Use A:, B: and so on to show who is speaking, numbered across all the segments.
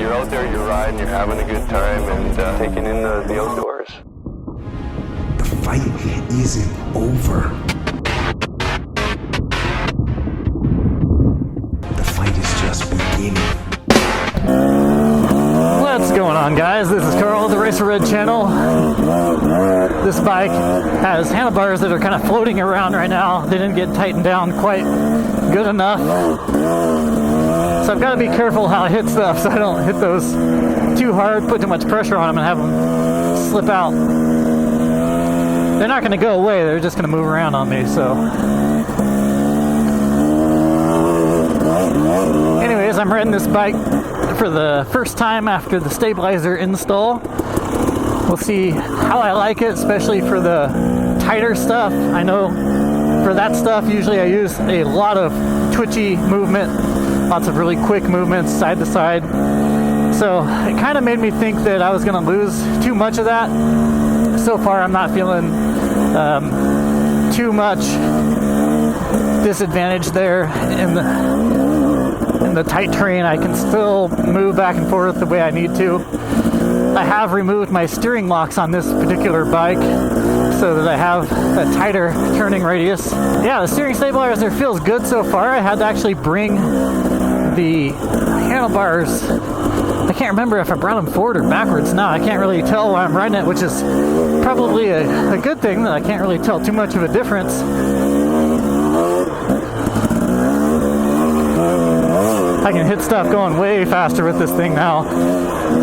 A: you're out there, you're riding, you're having a good time, and taking in the outdoors.
B: The fight isn't over. The fight is just beginning.
C: What's going on, guys? This is Carl, the RacerRed channel. This bike has handlebars that are kind of floating around right now. They didn't get tightened down quite good enough. So I've got to be careful how I hit stuff so I don't hit those too hard, put too much pressure on them and have them slip out. They're not going to go away, they're just going to move around on me, so. Anyways, I'm riding this bike for the first time after the stabilizer install. We'll see how I like it, especially for the tighter stuff. I know for that stuff, usually I use a lot of twitchy movement, lots of really quick movements side to side. So it kind of made me think that I was going to lose too much of that. So far, I'm not feeling too much disadvantage there in the tight terrain. I can still move back and forth the way I need to. I have removed my steering locks on this particular bike so that I have a tighter turning radius. Yeah, the steering stabilizer feels good so far. I had to actually bring the handlebars. I can't remember if I brought them forward or backwards now. I can't really tell while I'm riding it, which is probably a good thing that I can't really tell too much of a difference. I can hit stuff going way faster with this thing now,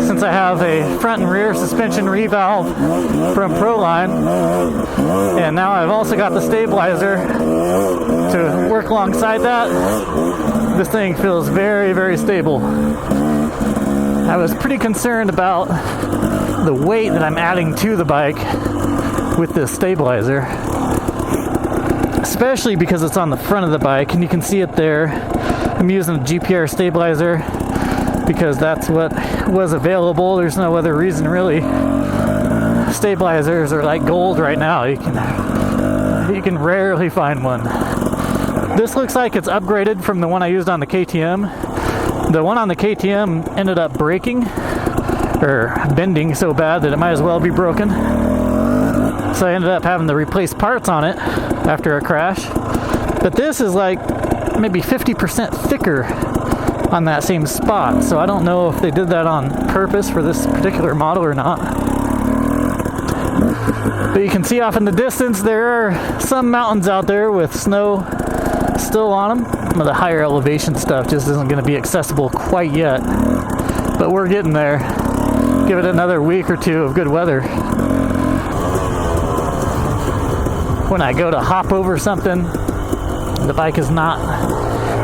C: since I have a front and rear suspension revalve from Proline, and now I've also got the stabilizer to work alongside that. This thing feels very, very stable. I was pretty concerned about the weight that I'm adding to the bike with this stabilizer, especially because it's on the front of the bike, and you can see it there. I'm using a GPR stabilizer because that's what was available. There's no other reason really. Stabilizers are like gold right now. You can rarely find one. This looks like it's upgraded from the one I used on the KTM. The one on the KTM ended up breaking or bending so bad that it might as well be broken. So I ended up having to replace parts on it after a crash. But this is like maybe 50% thicker on that same spot, so I don't know if they did that on purpose for this particular model or not. But you can see off in the distance there are some mountains out there with snow still on them. Some of the higher elevation stuff just isn't going to be accessible quite yet, but we're getting there. Give it another week or two of good weather. When I go to hop over something, the bike is not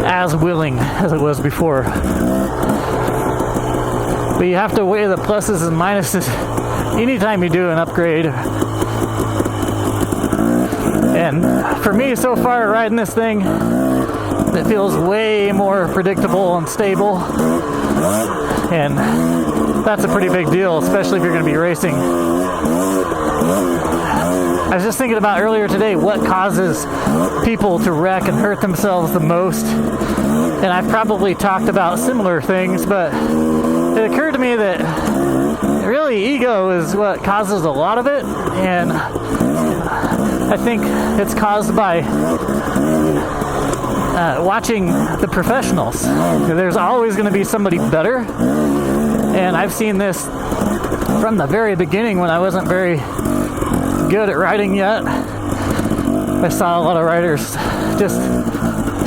C: as willing as it was before. But you have to weigh the pluses and minuses anytime you do an upgrade. And for me, so far, riding this thing, it feels way more predictable and stable. And that's a pretty big deal, especially if you're going to be racing. I was just thinking about earlier today what causes people to wreck and hurt themselves the most. And I've probably talked about similar things, but it occurred to me that really ego is what causes a lot of it. And I think it's caused by watching the professionals. There's always going to be somebody better. And I've seen this from the very beginning when I wasn't very good at riding yet. I saw a lot of riders just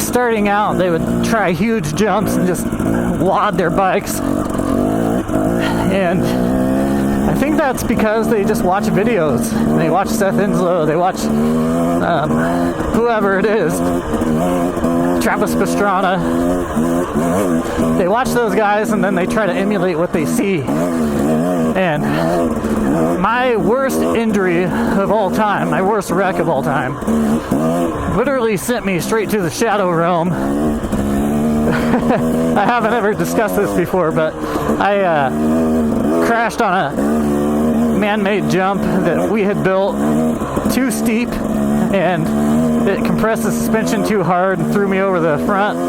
C: starting out. They would try huge jumps and just wad their bikes. And I think that's because they just watch videos. They watch Seth Inslow, they watch whoever it is, Travis Pastrana. They watch those guys and then they try to emulate what they see. And my worst injury of all time, my worst wreck of all time, literally sent me straight to the shadow realm. I haven't ever discussed this before, but I crashed on a man-made jump that we had built too steep, and it compressed the suspension too hard and threw me over the front.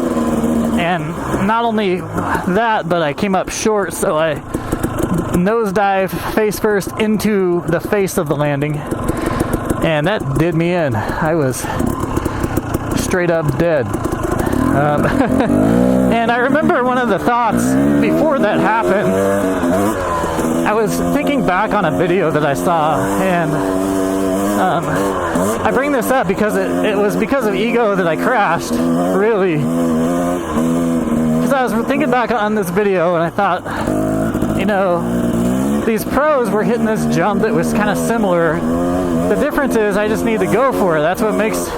C: And not only that, but I came up short, so I nosedive face first into the face of the landing, and that did me in. I was straight up dead. And I remember one of the thoughts before that happened. I was thinking back on a video that I saw, and I bring this up because it was because of ego that I crashed, really. Because I was thinking back on this video and I thought, you know, these pros were hitting this jump that was kind of similar. The difference is I just need to go for it. That's what makes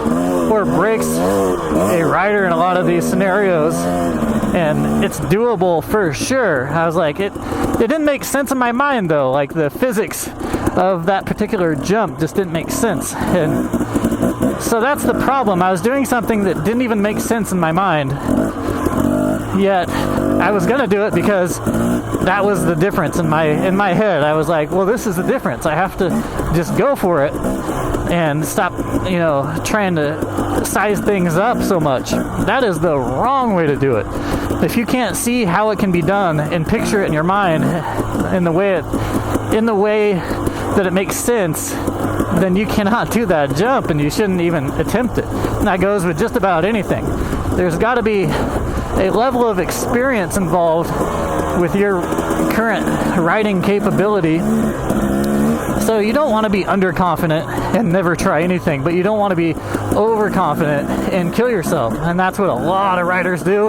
C: or breaks a rider in a lot of these scenarios. And it's doable for sure. I was like, it didn't make sense in my mind though. Like the physics of that particular jump just didn't make sense. And so that's the problem. I was doing something that didn't even make sense in my mind. Yet I was gonna do it because that was the difference in my head. I was like, well, this is the difference. I have to just go for it and stop, you know, trying to size things up so much. That is the wrong way to do it. If you can't see how it can be done and picture it in your mind in the way that it makes sense, then you cannot do that jump, and you shouldn't even attempt it. And that goes with just about anything. There's got to be a level of experience involved with your current riding capability. So you don't want to be underconfident and never try anything, but you don't want to be overconfident and kill yourself. And that's what a lot of riders do,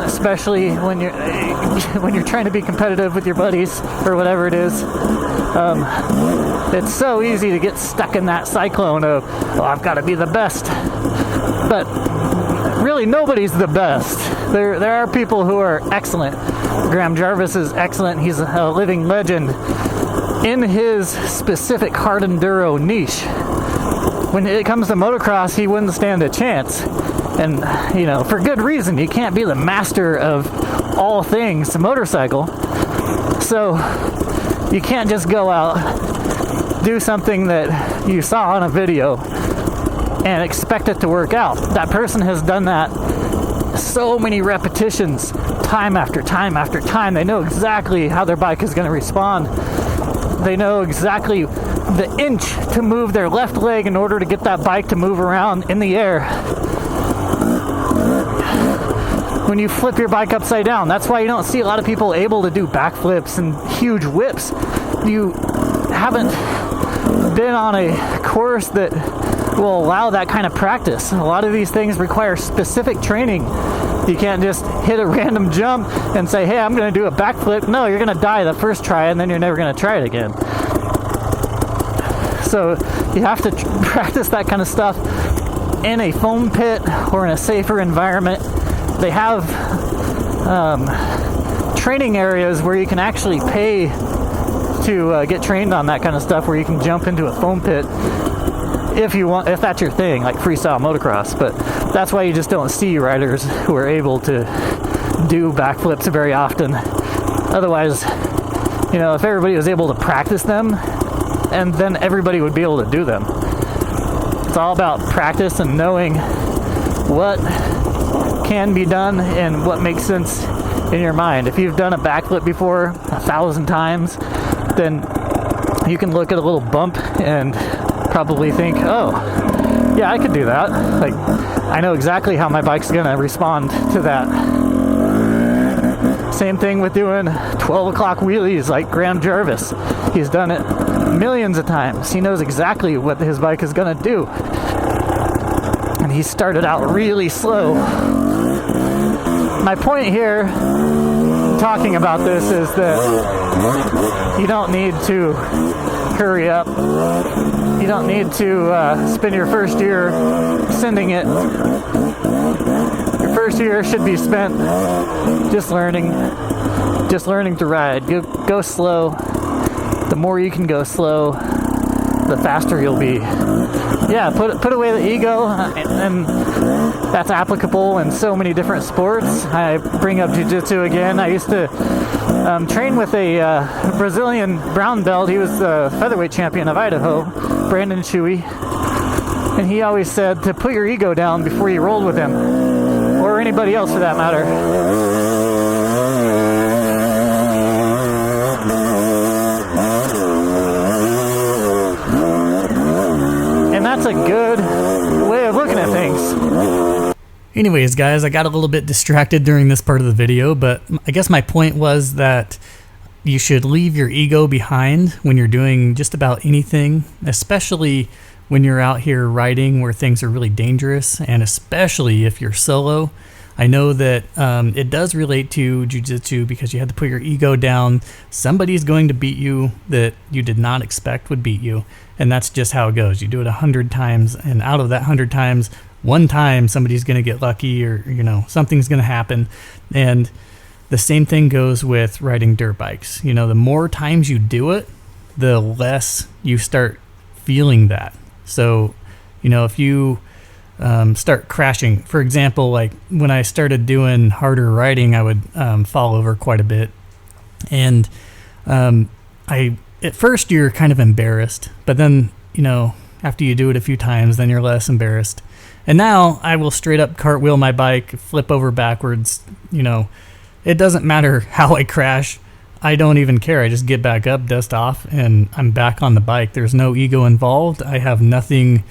C: especially when you're trying to be competitive with your buddies or whatever it is. It's so easy to get stuck in that cyclone of, oh, I've got to be the best. But really, nobody's the best. There are people who are excellent. Graham Jarvis is excellent. He's a living legend in his specific hard enduro niche. When it comes to motocross, he wouldn't stand a chance. And, you know, for good reason. You can't be the master of all things to motorcycle. So you can't just go out, do something that you saw on a video and expect it to work out. That person has done that so many repetitions, time after time after time. They know exactly how their bike is going to respond. They know exactly the inch to move their left leg in order to get that bike to move around in the air. When you flip your bike upside down, that's why you don't see a lot of people able to do backflips and huge whips. You haven't been on a course that will allow that kind of practice. A lot of these things require specific training. You can't just hit a random jump and say, hey, I'm going to do a backflip. No, you're going to die the first try, and then you're never going to try it again. So you have to practice that kind of stuff in a foam pit or in a safer environment. They have training areas where you can actually pay to get trained on that kind of stuff, where you can jump into a foam pit if you want, if that's your thing, like freestyle motocross. But that's why you just don't see riders who are able to do backflips very often. Otherwise, you know, if everybody was able to practice them, and then everybody would be able to do them. It's all about practice and knowing what can be done and what makes sense in your mind. If you've done a backflip before 1,000 times, then you can look at a little bump and probably think, oh, yeah, I could do that. Like, I know exactly how my bike's gonna respond to that. Same thing with doing 12 o'clock wheelies like Graham Jarvis. He's done it millions of times. He knows exactly what his bike is gonna do. And he started out really slow. My point here, talking about this, is that you don't need to hurry up. You don't need to spend your first year sending it. Your first year should be spent just learning to ride. Go slow. The more you can go slow, the faster you'll be. Yeah, put away the ego, and that's applicable in so many different sports. I bring up jiu-jitsu again. I used to train with a Brazilian brown belt. He was the featherweight champion of Idaho, Brandon Shuey. And he always said to put your ego down before you rolled with him. Or or anybody else for that matter. And that's a good way of looking at things.
D: Anyways, guys, I got a little bit distracted during this part of the video, but I guess my point was that you should leave your ego behind when you're doing just about anything, especially when you're out here riding where things are really dangerous, and especially if you're solo. I know that it does relate to jiu-jitsu because you had to put your ego down. Somebody's going to beat you that you did not expect would beat you, and that's just how it goes. You do it 100 times, and out of that 100 times, one time somebody's going to get lucky, or something's going to happen. And the same thing goes with riding dirt bikes. The more times you do it, the less you start feeling that. So, if you start crashing, for example, like when I started doing harder riding, I would fall over quite a bit. And at first you're kind of embarrassed, but then, after you do it a few times, then you're less embarrassed. And now I will straight up cartwheel my bike, flip over backwards. It doesn't matter how I crash. I don't even care. I just get back up, dust off, and I'm back on the bike. There's no ego involved. I have nothing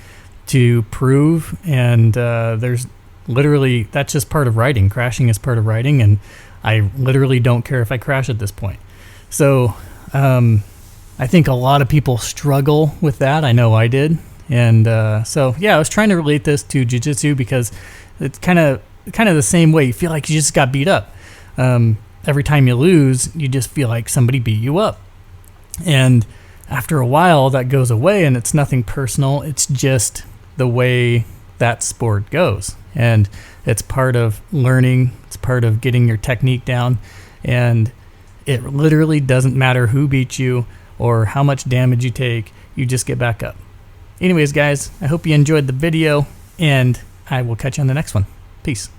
D: to prove, and there's literally, that's just part of riding. Crashing is part of riding, and I literally don't care if I crash at this point. So I think a lot of people struggle with that. I know I did. And so yeah, I was trying to relate this to jiu-jitsu because it's kind of the same way. You feel like you just got beat up. Every time you lose, you just feel like somebody beat you up. And after a while, that goes away, and it's nothing personal. It's just the way that sport goes. And it's part of learning. It's part of getting your technique down. And it literally doesn't matter who beats you or how much damage you take. You just get back up. Anyways, guys, I hope you enjoyed the video, and I will catch you on the next one. Peace.